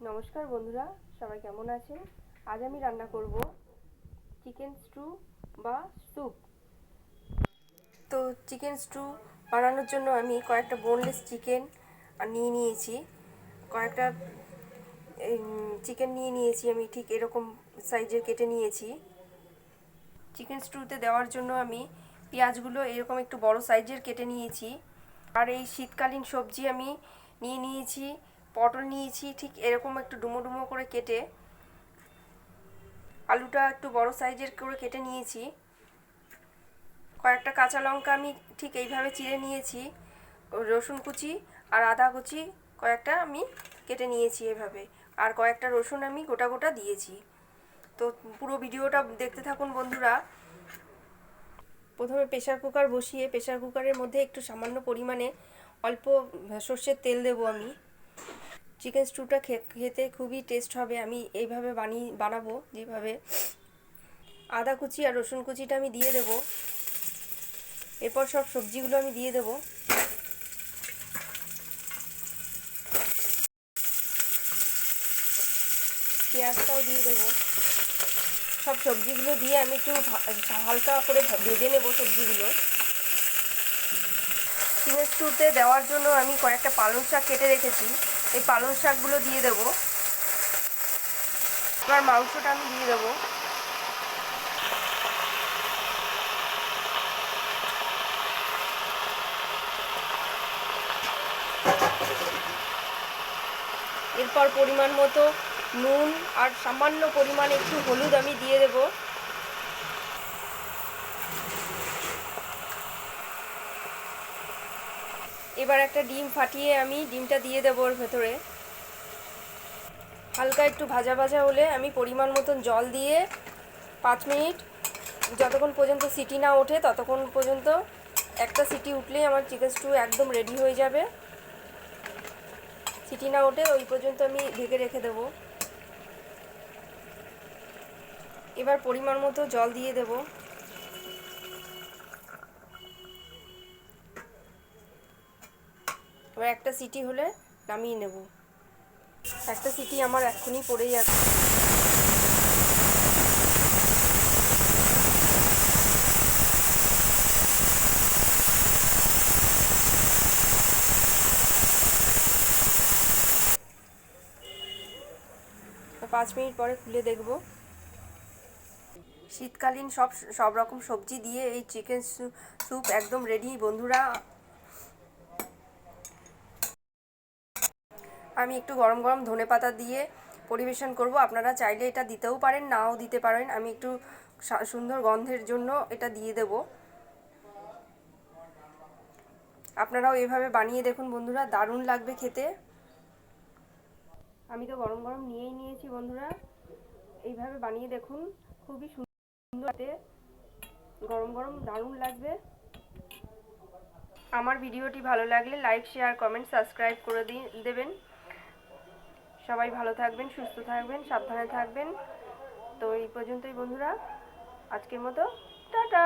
নমস্কার বন্ধুরা, সবাই কেমন আছেন? আজ আমি রান্না করব চিকেন স্টু বা স্যুপ। তো চিকেন স্টু বানানোর জন্য আমি কয়েকটা বোনলেস চিকেন নিয়ে নিয়েছি। কয়েকটা চিকেন নিয়ে নিয়েছি, আমি ঠিক এরকম সাইজের কেটে নিয়েছি। চিকেন স্টুতে দেওয়ার জন্য আমি পেঁয়াজগুলো এরকম একটু বড় সাইজের কেটে নিয়েছি। আর এই শীতকালীন সবজি আমি নিয়ে নিয়েছি, পটল নিয়েছি ঠিক এরকম একটু ডুমো ডুমো করে কেটে। আলুটা একটু বড় সাইজের করে কেটে নিয়েছি। কয়েকটা কাঁচা লঙ্কা আমি ঠিক এইভাবে চিড়ে নিয়েছি। রসুন কুচি আর আদা কুচি কয়েকটা আমি কেটে নিয়েছি এভাবে। আর কয়েকটা রসুন আমি গোটা গোটা দিয়েছি। তো পুরো ভিডিওটা দেখতে থাকুন বন্ধুরা। প্রথমে প্রেসার কুকার বসিয়ে প্রেসার কুকারের মধ্যে একটু সামান্য পরিমাণে অল্প সর্ষের তেল দেবো আমি। চিকেন স্টুটা খেতে খুবই টেস্ট হবে। আমি এইভাবে বানাবো যেভাবে। আদা কুচি আর রসুন কুচিটা আমি দিয়ে দেবো। এরপর সব সবজিগুলো আমি দিয়ে দেবো। পেঁয়াজটাও দিয়ে দেবো। সব সবজিগুলো দিয়ে আমি একটু হালকা করে ভেজে নেবো সবজিগুলো। চিকেন স্টুতে দেওয়ার জন্য আমি কয়েকটা পালং শাক কেটে রেখেছি, এই পালং শাকগুলো দিয়ে দেবো। এবার মাংসটা আমি দিয়ে দেবো। এরপর পরিমাণ মতো নুন আর সামান্য পরিমাণ একটু হলুদ আমি দিয়ে দেব। এবার একটা ডিম ফাটিয়ে আমি ডিমটা দিয়ে দেবো ওর ভেতরে। হালকা একটু ভাজা ভাজা হলে আমি পরিমাণ মতন জল দিয়ে 5 মিনিট, যতক্ষণ পর্যন্ত সিটি না ওঠে ততক্ষণ পর্যন্ত, একটা সিটি উঠলেই আমার চিকেন স্টু একদম রেডি হয়ে যাবে। সিটি না ওঠে ওই পর্যন্ত আমি ঢেকে রেখে দেবো। এবার পরিমাণ মতো জল দিয়ে দেব। এবার একটা সিটি হলে নামিয়ে নেব। একটা সিটি আমার এক্ষুনি পড়ে যাচ্ছে। পাঁচ মিনিট পরে খুলে দেখব। শীতকালীন সব রকম সবজি দিয়ে এই চিকেন স্যুপ একদম রেডি বন্ধুরা। আমি একটু গরম গরম ধনেপাতা দিয়ে পরিবেশন করব। আপনারা চাইলে এটা দিতেও পারেন, নাও দিতে পারেন। আমি একটু সুন্দর গন্ধের জন্য এটা দিয়ে দেব। আপনারাও এভাবে বানিয়ে দেখুন বন্ধুরা, দারুণ লাগবে খেতে। আমি তো গরম গরম নিয়েই নিয়েছি বন্ধুরা, এইভাবে বানিয়ে দেখুন, খুবই সুন্দর, গরম গরম দারুণ লাগবে। আমার ভিডিওটি ভালো লাগলে লাইক, শেয়ার, কমেন্ট, সাবস্ক্রাইব করে দেবেন। সবাই ভালো থাকবেন, সুস্থ থাকবেন, সাবধানে থাকবেন। তো এই পর্যন্তই বন্ধুরা, আজকের মতো টাটা।